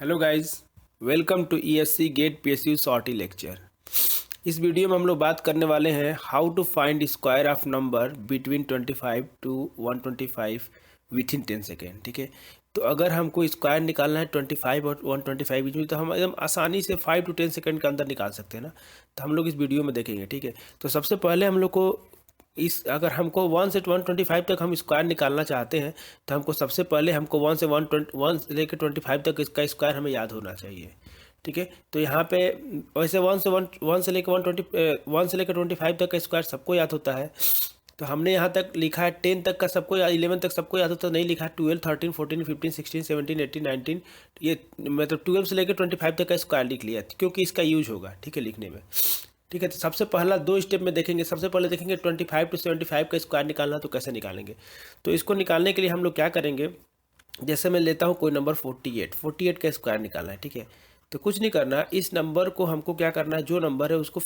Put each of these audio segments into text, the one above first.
Hello guys, welcome to ESC GATE PSU shorty lecture. इस video में हम लोग बात करने वाले हैं how to find square of number between 25 to 125 within 10 second. ठीक है, तो अगर हमको स्क्वायर निकालना है 25 और 125 बीच में, तो हम एकदम आसानी से 5 टू 10 सेकेंड के अंदर निकाल सकते हैं ना। तो हम लोग इस वीडियो में देखेंगे। ठीक है, तो सबसे पहले हम लोग को इस अगर हमको 1 से 125 तक हम स्क्वायर निकालना चाहते हैं, तो हमको सबसे पहले हमको 1 से लेकर 25 तक इसका स्क्वायर हमें याद होना चाहिए। ठीक है, तो यहाँ पे वैसे 1 से लेकर 1 से लेकर 25 तक का स्क्वायर सबको याद होता है। तो हमने यहाँ तक लिखा है 10 तक का सबको, 11 तक सबको याद होता है, नहीं लिखा है 12, 13, 14, 15, 16, 17, 18, 19, ये मतलब 12 से लेकर 25 तक का स्क्वायर लिख लिया, क्योंकि इसका यूज होगा। ठीक है, लिखने में। ठीक है, तो सबसे पहला 2 स्टेप में देखेंगे। सबसे पहले देखेंगे 25 टू 75 का स्क्वायर निकालना, तो कैसे निकालेंगे। तो इसको निकालने के लिए हम लोग क्या करेंगे, जैसे मैं लेता हूँ कोई नंबर 48 का स्क्वायर निकालना है। ठीक है, तो कुछ नहीं करना, इस नंबर को हमको क्या करना है, जो नंबर है उसको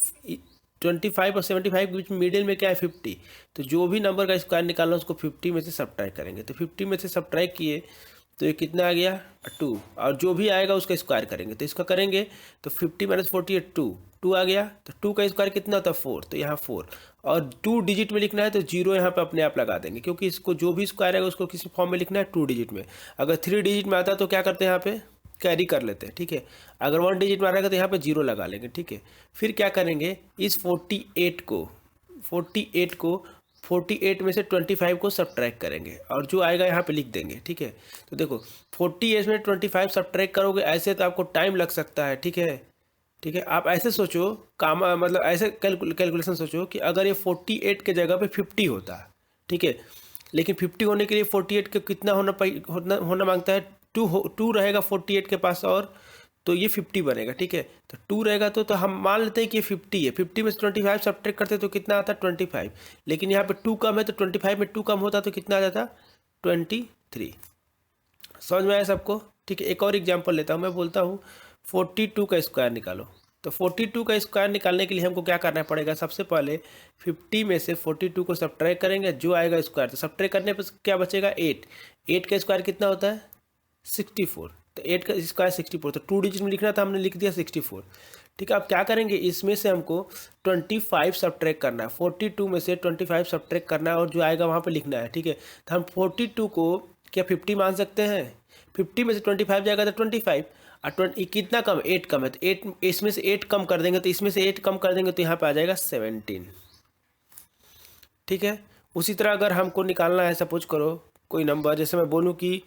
25 और 75 के बीच में मिडिल में क्या है 50, तो जो भी नंबर का स्क्वायर निकालना है उसको 50 में से सब्ट्रैक्ट करेंगे। तो 50 में से सब्ट्रैक्ट किए तो ये कितना आ गया 2, और जो भी आएगा उसका स्क्वायर करेंगे। तो इसका करेंगे तो 50 माइनस 48 2 आ गया, तो 2 का स्क्वायर कितना होता है 4, तो यहाँ 4, और 2 डिजिट में लिखना है तो 0 यहाँ पे अपने आप लगा देंगे, क्योंकि इसको जो भी स्क्वायर आएगा उसको किसी फॉर्म में लिखना है 2 डिजिट में। अगर 3 डिजिट में आता है तो क्या करते हैं, यहाँ पे कैरी कर लेते हैं। ठीक है, अगर 1 डिजिट में आ रहेगा तो यहाँ पे 0 लगा लेंगे। ठीक है, फिर क्या करेंगे, इस 48 में से 25 को सब्ट्रैक्ट करेंगे, और जो आएगा यहाँ पे लिख देंगे। ठीक है, तो देखो 48 में 25 सब्ट्रैक्ट करोगे, ऐसे तो आपको टाइम लग सकता है। ठीक है, ठीक है, आप ऐसे सोचो, काम मतलब ऐसे कैलकुलेशन सोचो कि अगर ये 48 के जगह पे 50 होता। ठीक है, लेकिन 50 होने के लिए 48 के कितना होना मांगता है, 2 रहेगा 48 के पास, और तो ये 50 बनेगा। ठीक है, तो 2 रहेगा तो हम मान लेते हैं कि ये 50 है। 50 में से 25 सब्ट्रैक्ट करते तो कितना आता है 25, लेकिन यहाँ पे 2 कम है, तो 25 में 2 कम होता तो कितना आ जाता 23। समझ में आया सबको। ठीक है, एक और एग्जांपल लेता हूँ, मैं बोलता हूँ 42 का स्क्वायर निकालो। तो 42 का स्क्वायर निकालने के लिए हमको क्या करना पड़ेगा, सबसे पहले 50 में से 42 को सब्ट्रैक्ट करेंगे, जो आएगा स्क्वायर, तो सब्ट्रैक्ट करने पर क्या बचेगा 8 का स्क्वायर कितना होता है 64, तो 8 का स्क्वायर 64, तो 2 डिजिट में लिखना था, हमने लिख दिया 64। ठीक है, अब क्या करेंगे, इसमें से हमको 25 सब्ट्रैक्ट करना है, 42 में से 25 सब्ट्रैक्ट करना है, और जो आएगा वहाँ पे लिखना है। ठीक है, तो हम 42 को क्या 50 मान सकते हैं, 50 में से 25 जाएगा तो 25, और 20 कितना कम, 8 कम है, तो 8 इसमें से 8 कम कर देंगे, तो इसमें से 8 कम कर देंगे तो यहाँ पे आ जाएगा 17। ठीक है, उसी तरह अगर हमको निकालना है, सपोज करो कोई नंबर, जैसे मैं बोलूँ कि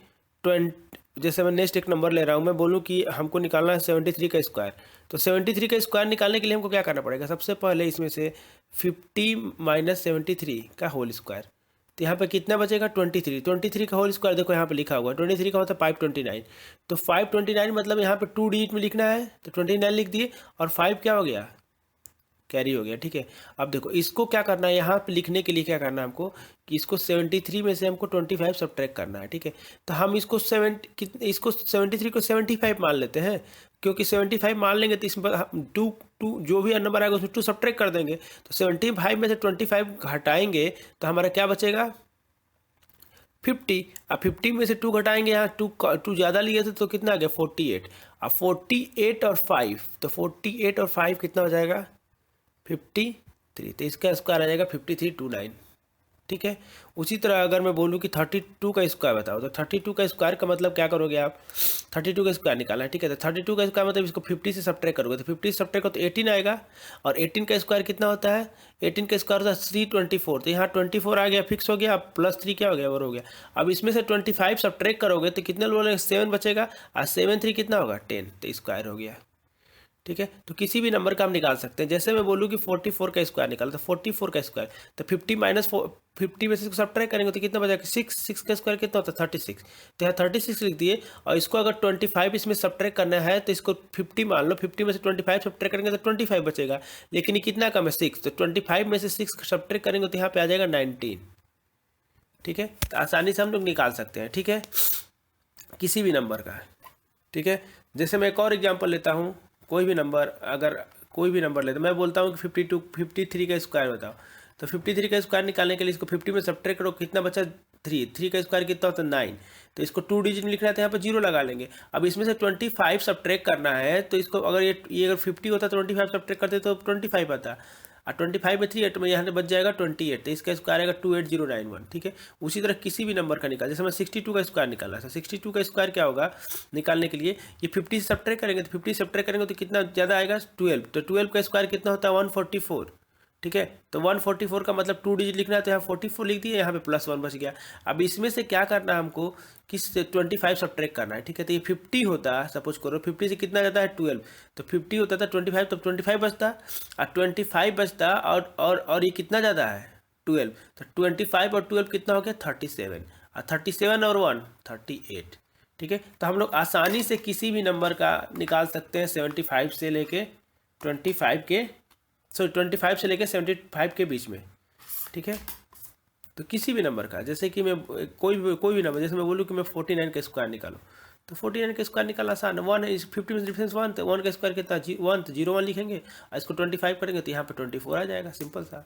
20, जैसे मैं नेक्स्ट एक नंबर ले रहा हूँ, मैं बोलूँ कि हमको निकालना है 73 का स्क्वायर। तो 73 का स्क्वायर निकालने के लिए हमको क्या करना पड़ेगा, सबसे पहले इसमें से 50 माइनस 73 का होल स्क्वायर, तो यहाँ पे कितना बचेगा 23 का होल स्क्वायर, देखो यहाँ पे लिखा हुआ है 23 का मतलब 529, तो 529 मतलब यहाँ पे 2 डिजिट में लिखना है, तो 29 लिख दिए, और 5 क्या हो गया, कैरी हो गया। ठीक है, अब देखो इसको क्या करना है, यहाँ पे लिखने के लिए क्या करना है हमको, कि इसको 73 में से हमको 25 सब्ट्रैक्ट करना है। ठीक है, तो हम इसको 73 को 75 मान लेते हैं, क्योंकि 75 मान लेंगे तो इसमें हम 2 जो भी नंबर आएगा उसमें 2 सब्ट्रैक्ट कर देंगे, तो 75 में से 25 घटाएंगे तो हमारा क्या बचेगा 50। अब 50 में से 2 घटाएंगे, यहाँ 2 ज़्यादा लिए थे तो कितना आ गया 48। अब 48 और 5, तो 48 और 5 कितना हो जाएगा 53, तो इसका स्क्वायर आ जाएगा 5329। ठीक है, उसी तरह अगर मैं बोलूँ कि 32 का स्क्वायर बताओ, तो 32 का स्क्वायर का मतलब क्या करोगे आप, 32 का स्क्वायर निकालना है। ठीक है, तो 32 का स्क्वायर मतलब इसको 50 से सब्ट्रैक्ट करोगे, तो 50 से सब्ट्रैक्ट करो तो 18 आएगा, और 18 का स्क्वायर कितना होता है, 18 का स्क्वायर होता है 324, तो यहाँ 24 आ गया, फिक्स हो गया, अब प्लस 3 क्या हो गया, और हो गया। अब इसमें से 25 सब्ट्रैक्ट करोगे तो कितने बोलेंगे 7 बचेगा, और 7 3 कितना होगा 10, तो स्क्वायर हो गया। ठीक है, तो किसी भी नंबर का हम निकाल सकते हैं, जैसे मैं बोलूँ कि 44 का स्क्वायर निकाल, तो 44 का स्क्वायर, तो 50 माइनस 50 में से सब्ट्रैक्ट करेंगे तो कितना बचेगा 6 का स्क्वायर कितना होता है 36, तो यहाँ 36 लिख दिए, और इसको अगर 25 इसमें सब्ट्रैक्ट करना है तो इसको 50 मान लो, 50 में से 25 सब्ट्रैक्ट करेंगे तो 25 बचेगा, लेकिन ये कितना कम है 6, तो 25 में से 6 सब्ट्रैक्ट करेंगे तो यहाँ पे आ जाएगा 19। ठीक है, तो आसानी से हम लोग निकाल सकते हैं। ठीक है, किसी भी नंबर का। ठीक है, जैसे मैं एक और एग्जांपल लेता हूँ, कोई भी नंबर, अगर कोई भी नंबर लेता, मैं बोलता हूँ कि 53 का स्क्वायर बताओ, तो 53 का स्क्वायर निकालने के लिए इसको 50 में सब्ट्रैक्ट करो, कितना बचा 3 का स्क्वायर कितना होता है 9। तो इसको 2 डिजिट में लिखना है तो यहाँ पर 0 लगा लेंगे। अब इसमें से 25 सब्ट्रैक्ट करना है, तो इसको अगर ये अगर 50 होता तो 25 सब्ट्रैक्ट करते तो 25 आता, और 25 में 3 8 में यहाँ से बच जाएगा 28। तो इसका स्क्वायर आएगा 28091। ठीक है, उसी तरह किसी भी नंबर का निकाल, जैसे मैं 62 का स्क्वायर निकाला था, 62 का स्क्वायर क्या होगा निकालने के लिए, ये 50 से सब्ट्रैक्ट करेंगे, तो 50 सब्ट्रैक्ट करेंगे तो कितना ज़्यादा आएगा 12। तो 12 का स्क्वायर कितना होता है 144। ठीक है, तो 144 का मतलब 2 डिजिट लिखना है, तो यहाँ 44 लिख दिए, यहाँ पे +1 बच गया। अब इसमें से क्या करना है हमको कि 25 सब्ट्रैक्ट करना है। ठीक है, तो ये 50 होता है, सपोज करो 50 से कितना जाता है 12, तो 50 होता था 25, तो 25 बचता, और 25 बचता, और ये कितना ज़्यादा है 12, तो 25 और 12 कितना हो गया 37, और 37 और 1 38। ठीक है, तो हम लोग आसानी से किसी भी नंबर का निकाल सकते हैं 75 से लेके 25 के 25 से लेके 75 के बीच में। ठीक है, तो किसी भी नंबर का, जैसे कि मैं कोई भी नंबर, जैसे मैं बोलूँ कि मैं 49 का स्क्वायर निकालूँ, तो 49 का स्क्वायर निकालना आसान है। 1 है, 50 में डिफरेंस 1, तो 1 का स्क्वायर कितना 1, तो 0 1 लिखेंगे, और इसको 25 करेंगे तो यहाँ पे 24 आ जाएगा, सिंपल सा।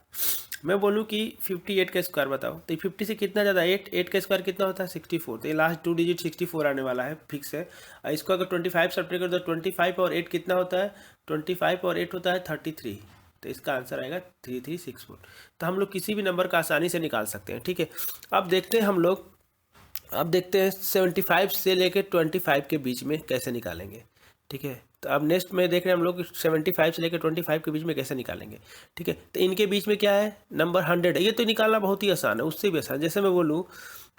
मैं बोलूँ कि 58 का स्क्वायर बताओ, तो 50 से कितना ज़्यादा 8 का स्क्वायर कितना होता है 64। तो ये लास्ट 2 डिजिट 64 आने वाला है, फिक्स है। और इसको अगर 25 सब्ट्रैक्ट कर दो, 25 और 8 कितना होता है 25 और 8 होता है 33। तो इसका आंसर आएगा 3364। तो हम लोग किसी भी नंबर का आसानी से निकाल सकते हैं। ठीक है, अब देखते हैं हम लोग, अब देखते हैं 75 से लेकर 25 के बीच में कैसे निकालेंगे। ठीक है, तो अब नेक्स्ट में देख रहे हैं हम लोग 75 से लेकर 25 के बीच में कैसे निकालेंगे। ठीक है, तो इनके बीच में क्या है नंबर 100 है, ये तो निकालना बहुत ही आसान है, उससे भी आसान। जैसे मैं बोलूँ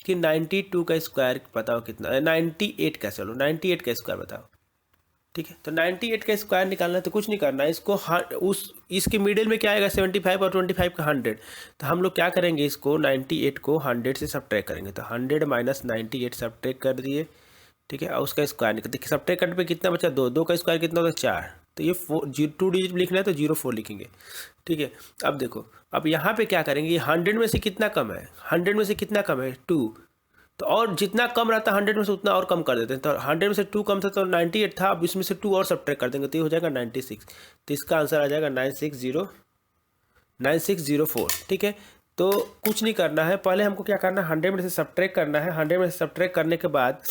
कि 92 का स्क्वायर बताओ कितना, 98 का, चलो 98 का स्क्वायर बताओ। ठीक है, तो 98 का स्क्वायर निकालना है, तो कुछ नहीं करना है, इसको इसके मिडिल में क्या आएगा 75 और 25 का 100। तो हम लोग क्या करेंगे, इसको 98 को 100 से सब्ट्रैक्ट करेंगे, तो 100 माइनस 98 सब्ट्रैक्ट कर दिए। ठीक है, और उसका स्क्वायर निकल, देखिए सब्ट्रैक्ट करने पे कितना बचा 2 का स्क्वायर कितना होता है 4। तो ये 2 डिजिट लिखना है तो 04 लिखेंगे। ठीक है, अब देखो, अब यहाँ पे क्या करेंगे, 100 में से कितना कम है, 100 में से कितना कम है 2, तो और जितना कम रहता है 100 में से उतना और कम कर देते हैं। तो 100 में से 2 कम था तो 98 था, अब इसमें से 2 और सब्ट्रैक्ट कर देंगे तो ये हो जाएगा 96। तो इसका आंसर आ जाएगा 9604। ठीक है, तो कुछ नहीं करना है, पहले हमको क्या करना है 100 में से सब्ट्रैक्ट करना है। 100 में से सब्ट्रैक्ट करने के बाद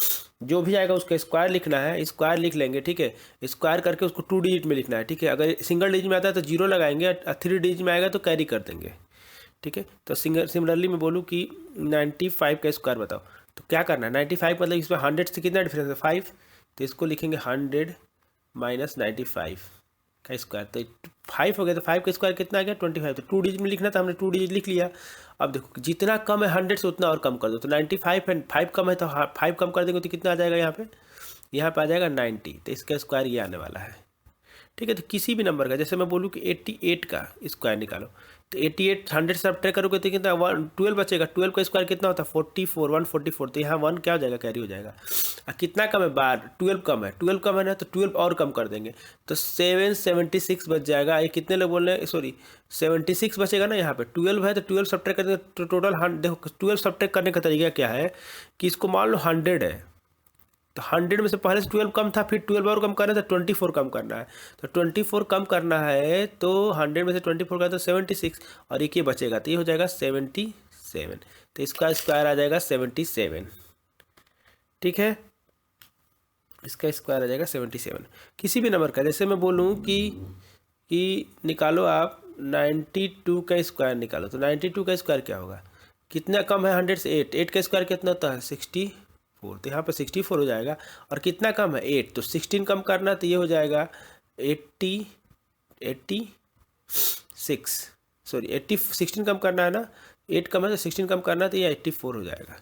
जो भी आएगा उसका स्क्वायर लिखना है, स्क्वायर लिख लेंगे। ठीक है, स्क्वायर करके उसको 2 डिजिट में लिखना है। ठीक है, अगर सिंगल डिजिट में आता है तो 0 लगाएंगे, 3 डिजिट में आएगा तो कैरी कर देंगे। ठीक है, तो सिमिलरली मैं बोलूँ कि 95 का स्क्वायर बताओ, तो क्या करना है 95 मतलब इसमें 100 से कितना डिफरेंस है 5, तो इसको लिखेंगे 100 माइनस 95 का स्क्वायर, तो 5 हो गया। तो 5 का स्क्वायर कितना आ गया 25। तो 2 डिजिट में लिखना था, हमने 2 डिजिट लिख लिया। अब देखो जितना कम है 100 से उतना और कम कर दो, तो 95 है, 5 कम है तो 5 कम कर देंगे तो कितना आ जाएगा यहाँ पे आ जाएगा 90। तो इसका स्क्वायर ये आने वाला है। ठीक है, तो किसी भी नंबर का, जैसे मैं बोलूँ कि 88 का स्क्वायर निकालो, तो 88 100 से सब्ट्रैक्ट करोगे तो कितना 12 बचेगा। 12 का स्क्वायर कितना होता है 44 144। तो यहाँ 1 क्या हो जाएगा कैरी हो जाएगा। कितना कम है 12 कम है, 12 कम है ना, तो 12 और कम कर देंगे तो 776 बच जाएगा। ये कितने लोग बोल रहे हैं, सॉरी 76 बचेगा ना, यहाँ पे 12 है तो 12 सब्ट्रैक्ट कर देंगे तो टोटल देखो 12 सब्ट्रैक्ट करने का तरीका क्या है कि इसको मान लो 100 है, तो 100 में से पहले से 12 कम था, फिर 12 और कम करना है तो 24 कम करना है। तो 24 कम करना है तो 100 में से 24 का तो 76, और एक ये बचेगा तो ये हो जाएगा 77। तो इसका स्क्वायर आ जाएगा 77। ठीक है, इसका स्क्वायर आ जाएगा 77 किसी भी नंबर का। जैसे मैं बोलूँ कि निकालो आप 92 का स्क्वायर निकालो, तो 92 का स्क्वायर क्या होगा, कितना कम है 100 से 8 का स्क्वायर कितना होता है 64। तो यहाँ पर 64 हो जाएगा, और कितना कम है 8, तो 16 कम करना तो ये हो जाएगा 16 कम करना है ना, 8 कम है तो 16 कम करना तो ये 84 हो जाएगा।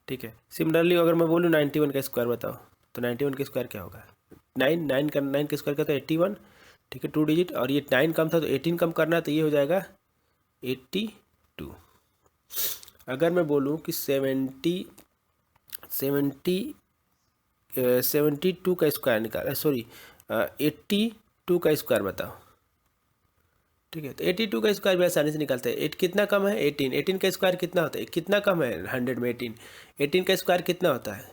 ठीक है, सिमिलरली अगर मैं बोलूँ 91 का स्क्वायर बताओ, तो 91 का स्क्वायर क्या होगा 9 का स्क्वायर क्या था 81। ठीक है, 2 डिजिट, और ये 9 कम था तो 18 कम करना तो ये हो जाएगा 82। अगर मैं बोलूँ कि 72 का स्क्वायर निकाल, सॉरी 82 का स्क्वायर बताओ। ठीक है, तो 82 का स्क्वायर भी आसानी से निकालते हैं। 8 कितना कम है 18 का स्क्वायर कितना होता है, कितना कम है 100 में 18 का स्क्वायर कितना होता है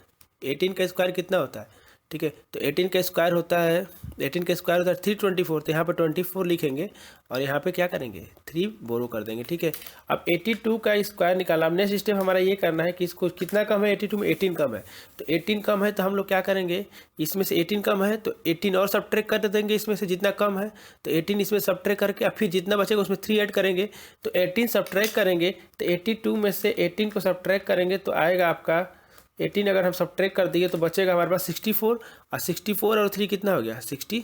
18 का स्क्वायर कितना होता है। ठीक है। तो 18 का स्क्वायर होता है 324, तो यहाँ पर 24 लिखेंगे और यहाँ पे क्या करेंगे 3 बोरो कर देंगे, ठीक है। अब 82 का स्क्वायर निकाला। अब नेक्स्ट स्टेप हमारा ये करना है कि इसको कितना कम है 82 में, 18 कम है। तो 18 कम है तो हम लोग क्या करेंगे, इसमें से 18 कम है तो 18 और सब्ट्रैक्ट कर देंगे इसमें से जितना कम है। तो 18 इसमें सब्ट्रैक्ट करके अब फिर जितना बचेगा उसमें 3 ऐड करेंगे। तो 18 सब्ट्रैक्ट करेंगे तो 82 में से 18 को सब्ट्रैक्ट करेंगे तो आएगा आपका 18। अगर हम सब्ट्रैक्ट कर दिए तो बचेगा हमारे पास 64, और 64 और 3 कितना हो गया 67।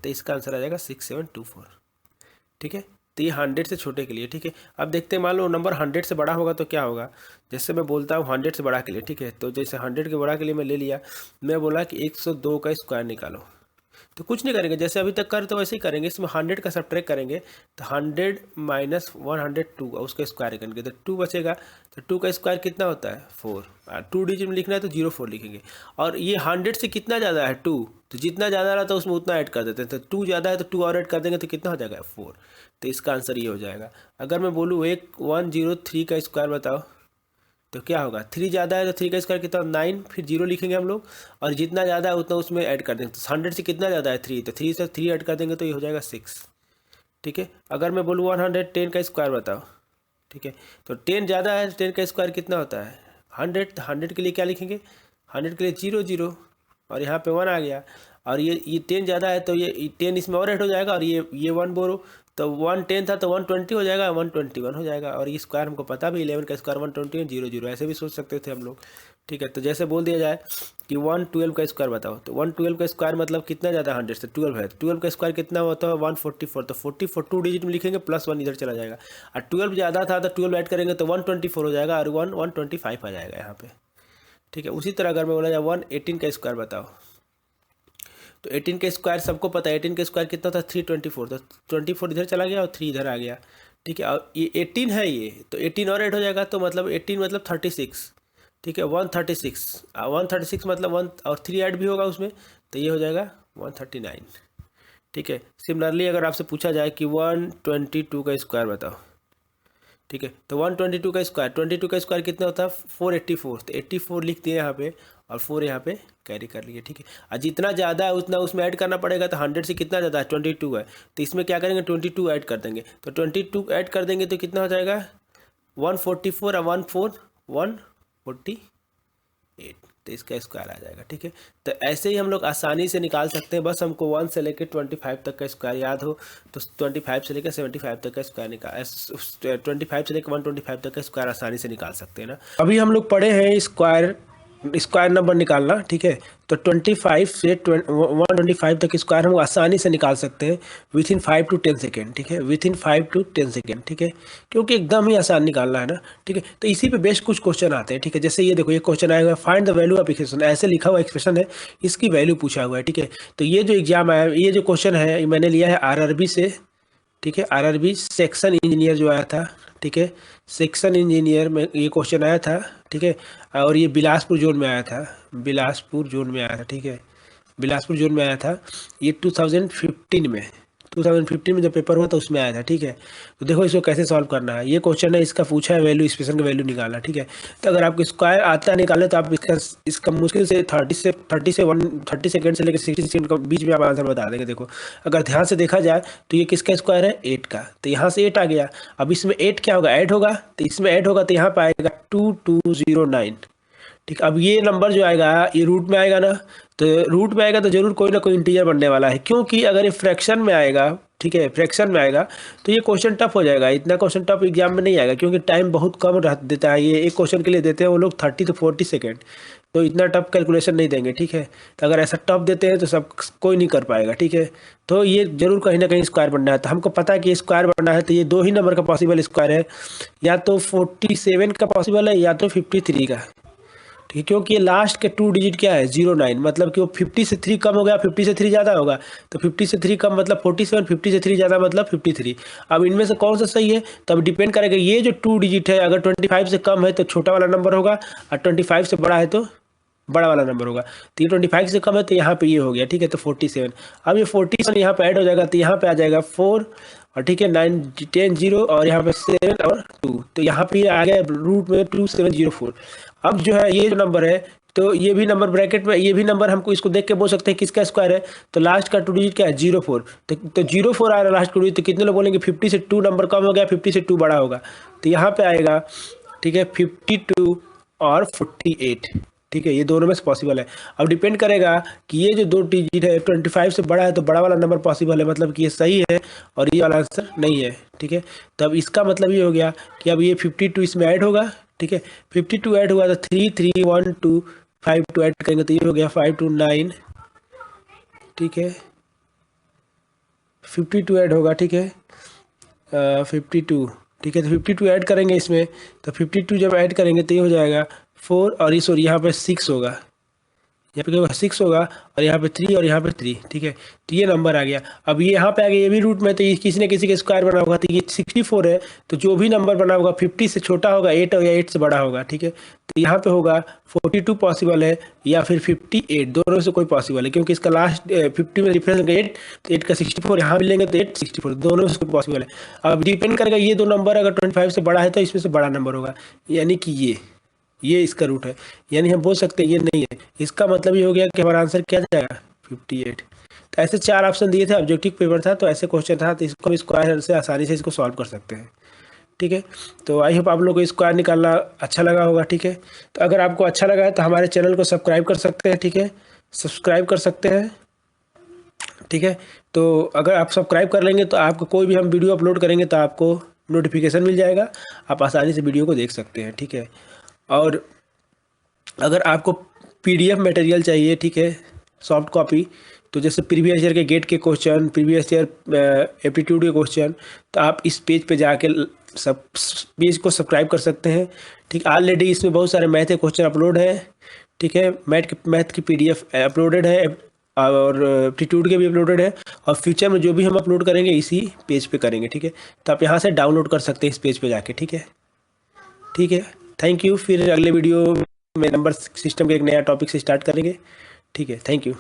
तो इसका आंसर आ जाएगा 6724, ठीक है। तो ये 100 से छोटे के लिए, ठीक है। अब देखते हैं मान लो नंबर 100 से बड़ा होगा तो क्या होगा। जैसे मैं बोलता हूँ 100 से बड़ा के लिए, ठीक है। तो जैसे 100 के बड़ा के लिए मैं ले लिया, मैं बोला कि 102 का स्क्वायर निकालो। तो कुछ नहीं करेंगे, जैसे अभी तक कर तो वैसे ही करेंगे। इसमें 100 का सब्ट्रैक्ट करेंगे तो 100 माइनस 102 उसका स्क्वायर करेंगे तो 2 बचेगा। तो 2 का स्क्वायर कितना होता है 4, 2 डिजिट में लिखना है तो 04 लिखेंगे। और ये 100 से कितना ज़्यादा है 2, तो जितना ज़्यादा रहता है उसमें उतना ऐड कर देते हैं। तो 2 ज़्यादा है तो 2 और ऐड कर देंगे तो कितना हो जाएगा 4। तो इसका आंसर ये हो जाएगा। अगर मैं बोलूँ 103 का स्क्वायर बताओ तो क्या होगा, 3 ज़्यादा है तो 3 का स्क्वायर कितना 9, फिर 0 लिखेंगे हम लोग, और जितना ज़्यादा है उतना उसमें ऐड कर देंगे। तो 100 से कितना ज़्यादा है 3, तो 3 से 3 ऐड कर देंगे तो ये हो जाएगा 6, ठीक है। अगर मैं बोलूँ 110 का स्क्वायर बताओ, ठीक है। तो 10 ज़्यादा है, 10 का स्क्वायर कितना होता है 100। तो 100 के लिए क्या लिखेंगे, 100 के लिए 0 0 और यहाँ पे 1 आ गया। और ये 10 ज़्यादा है तो ये 10 इसमें और ऐड हो जाएगा, और ये 1 बोरो। तो 110 था तो 120 हो जाएगा, 121 हो जाएगा। और ये स्क्वायर हमको पता भी 11 का स्क्वायर 120 0 0 ऐसे भी सोच सकते थे हम लोग, ठीक है। तो जैसे बोल दिया जाए कि 112 का स्क्वायर बताओ, तो 112 का स्क्वायर मतलब कितना ज़्यादा 100 से 12 है। 12 का स्क्वायर कितना होता है 144। तो 44 2 डिजिट में लिखेंगे, प्लस 1 इधर चला जाएगा। और 12 ज़्यादा था तो 12 ऐड करेंगे तो 124 हो जाएगा, और 125 आ जाएगा यहाँ पे, ठीक है। उसी तरह अगर मैं बोला जाए 118 का स्क्वायर बताओ, तो 18 का स्क्वायर सबको पता है 18 का स्क्वायर कितना था 324। तो 24 इधर चला गया और 3 इधर आ गया, ठीक है। और ये 18 है, ये तो 18 और ऐड हो जाएगा तो मतलब 18 मतलब 36, ठीक है। 136 136 मतलब 1 और 3 ऐड भी होगा उसमें, तो ये हो जाएगा 139, ठीक है। सिमिलरली अगर आपसे पूछा जाए कि 122 का स्क्वायर बताओ, ठीक है। तो 122 का स्क्वायर 22 का स्क्वायर कितना होता है 484। तो 84 लिख दिए यहाँ पे और 4 यहाँ पे कैरी कर लिए, ठीक है। और जितना ज़्यादा है उतना उसमें ऐड करना पड़ेगा। तो 100 से कितना ज़्यादा है 22 है, तो इसमें क्या करेंगे 22 ऐड कर देंगे। तो 22 ऐड कर देंगे तो कितना हो जाएगा 144 और 148, तो इसका स्क्वायर आ जाएगा, ठीक है। तो ऐसे ही हम लोग आसानी से निकाल सकते हैं। बस हमको 1 से लेकर 25 तक का स्क्वायर याद हो तो 25 से लेकर 75 तक का स्क्वायर निकाल 25 से लेकर 125 तक का स्क्वायर आसानी से निकाल सकते हैं ना। अभी हम लोग पढ़े हैं स्क्वायर नंबर निकालना, ठीक है। तो 25 से 125 तक स्क्वायर हम आसानी से निकाल सकते हैं विथिन 5 to 10 सेकेंड, ठीक है। विथिन 5 to 10 सेकेंड, ठीक है, क्योंकि एकदम ही आसान निकालना है ना, ठीक है। तो इसी पे बेस्ट कुछ क्वेश्चन आते हैं, ठीक है। जैसे ये देखो, ये क्वेश्चन आया हुआ है find the value of equation, ऐसे लिखा हुआ एक्सप्रेशन है, इसकी वैल्यू पूछा हुआ है, ठीक है। तो ये जो एग्जाम आया, ये जो क्वेश्चन है मैंने लिया है आरआरबी से, ठीक है। आरआरबी सेक्शन इंजीनियर जो आया था, ठीक है, सेक्शन इंजीनियर में ये क्वेश्चन आया था, ठीक है। और ये बिलासपुर जोन में आया था, बिलासपुर जोन में आया था, ठीक है। बिलासपुर जोन में आया था ये 2015 में जब पेपर हुआ था उसमें आया था, ठीक है। तो देखो इसको कैसे सॉल्व करना है। ये क्वेश्चन है, इसका पूछा है वैल्यू इक्वेशन का वैल्यू निकालना, ठीक है। तो अगर आपको स्क्वायर आता है निकालने तो आप इसका मुश्किल से 30 सेकंड से लेकर 60 सेकंड के बीच में आप आंसर बता देंगे। देखो अगर ध्यान से देखा जाए तो ये किसका स्क्वायर है 8 का, तो यहाँ से 8 आ गया। अब इसमें 8 क्या होगा ऐड होगा, तो इसमें ऐड होगा तो यहाँ पर आएगा 2209, ठीक। अब ये नंबर जो आएगा ये रूट में आएगा ना, तो रूट में आएगा तो जरूर कोई ना कोई इंटीजर बनने वाला है, क्योंकि अगर ये फ्रैक्शन में आएगा, ठीक है, फ्रैक्शन में आएगा तो ये क्वेश्चन टफ हो जाएगा। इतना क्वेश्चन टफ एग्जाम में नहीं आएगा, क्योंकि टाइम बहुत कम देता है। ये एक क्वेश्चन के लिए देते हैं वो लोग 30 to 40 सेकेंड, तो इतना टफ कैलकुलेशन नहीं देंगे, ठीक है। तो अगर ऐसा टफ देते हैं तो सब कोई नहीं कर पाएगा, ठीक है। तो ये जरूर कहीं ना कहीं स्क्वायर बनना है। तो हमको पता है कि स्क्वायर बनना है, तो ये 2 ही नंबर का पॉसिबल स्क्वायर है, या तो 47 का पॉसिबल है या तो 53 का, ठीक है। क्योंकि ये लास्ट के 2 डिजिट क्या है 09, मतलब कि वो 50 से 3 कम हो गया, 50 से 3 ज़्यादा होगा, तो 50 से 3 कम मतलब 47, 50 से 3 ज़्यादा मतलब 53। अब इनमें से कौन सा सही है तब डिपेंड करेगा। ये जो 2 डिजिट है अगर 25 से कम है तो छोटा वाला नंबर होगा, और 25 से बड़ा है तो बड़ा वाला नंबर होगा। तो ये 25 से कम है तो यहाँ पे ये हो गया, ठीक है। तो 47, अब ये 47 यहाँ पे ऐड हो जाएगा तो यहाँ पे आ जाएगा 4, और ठीक है 9 10 0 और यहाँ पे 7 और 2, तो यहाँ पे आ गया रूट में 2704। अब जो है ये जो नंबर है तो ये भी नंबर ब्रैकेट में, ये भी नंबर हमको इसको देख के बोल सकते हैं किसका स्क्वायर है। तो लास्ट का 2 डिजिट क्या है 04, तो 04 आ रहा है लास्ट 2 डिजिट, तो कितने लोग बोलेंगे 50 से 2 नंबर कम हो गया, 50 से 2 बड़ा होगा। तो यहाँ पे आएगा, ठीक है, 52 और 48, ठीक है, ये दोनों में से पॉसिबल है। अब डिपेंड करेगा कि ये जो 2 डिजिट है 25 से बड़ा है तो बड़ा वाला नंबर पॉसिबल है, मतलब कि ये सही है और ये वाला आंसर नहीं है, ठीक है। तब इसका मतलब ये हो गया कि अब ये 52 इसमें ऐड होगा, ठीक है, 52 ऐड हुआ तो 3 3 1 2 5 2 ऐड करेंगे तो ये हो गया 5 2 9, ठीक है, 52 ऐड होगा, ठीक है, 52, ठीक है, तो 52 ऐड करेंगे इसमें, तो 52 जब ऐड करेंगे तो ये हो जाएगा 4 और ये सॉरी यहाँ पे 6 होगा, यहाँ पे क्या होगा 6 होगा और यहाँ पे 3 और यहाँ पे 3, ठीक है, तो ये नंबर आ गया। अब ये यहाँ पे आ गया, ये भी रूट में, तो ये किसी न किसी के स्क्वायर बना होगा, तो ये 64 है, तो जो भी नंबर बना होगा 50 से छोटा होगा 8 या 8 से बड़ा होगा, ठीक है। तो यहाँ पे होगा 42 पॉसिबल है या फिर 58, दोनों से कोई पॉसिबल है, क्योंकि इसका लास्ट 50 में डिफरेंस होगा 8, तो 8 का 64 यहाँ भी लेंगे तो 8 64, दोनों से कोई पॉसिबल है। अब डिपेंड करेगा ये दो नंबर अगर 25 से बड़ा है तो इसमें से बड़ा नंबर होगा, यानी कि ये इसका रूट है, यानी हम बोल सकते हैं ये नहीं है। इसका मतलब ये हो गया कि हमारा आंसर क्या जाएगा 58। तो ऐसे 4 ऑप्शन दिए थे, ऑब्जेक्टिव पेपर था तो ऐसे क्वेश्चन था, तो इसको हम स्क्वायर से आसानी से इसको सॉल्व कर सकते हैं, ठीक है। तो आई होप आप लोग को स्क्वायर निकालना अच्छा लगा होगा, ठीक है। तो अगर आपको अच्छा लगा है तो हमारे चैनल को सब्सक्राइब कर सकते हैं, ठीक है, सब्सक्राइब कर सकते हैं, ठीक है। तो अगर आप सब्सक्राइब कर लेंगे तो आपको कोई भी हम वीडियो अपलोड करेंगे तो आपको नोटिफिकेशन मिल जाएगा, आप आसानी से वीडियो को देख सकते हैं, ठीक है। और अगर आपको पीडीएफ मटेरियल चाहिए, ठीक है, सॉफ्ट कॉपी, तो जैसे प्रीवियस ईयर के गेट के क्वेश्चन, प्रीवियस ईयर एप्टीट्यूड के क्वेश्चन, तो आप इस पेज पे जाके सब पेज को सब्सक्राइब कर सकते हैं, ठीक। ऑलरेडी इसमें बहुत सारे मैथ के क्वेश्चन अपलोड हैं, ठीक है, मैथ की पीडीएफ अपलोडेड है और एप्टीट्यूड के भी अपलोडेड है, और फ्यूचर में जो भी हम अपलोड करेंगे इसी पेज पे करेंगे, ठीक है। तो आप यहाँ से डाउनलोड कर सकते हैं इस पेज पे जाके, ठीक है, ठीक है। थैंक यू, फिर अगले वीडियो में नंबर सिस्टम के एक नया टॉपिक से स्टार्ट करेंगे, ठीक है, थैंक यू।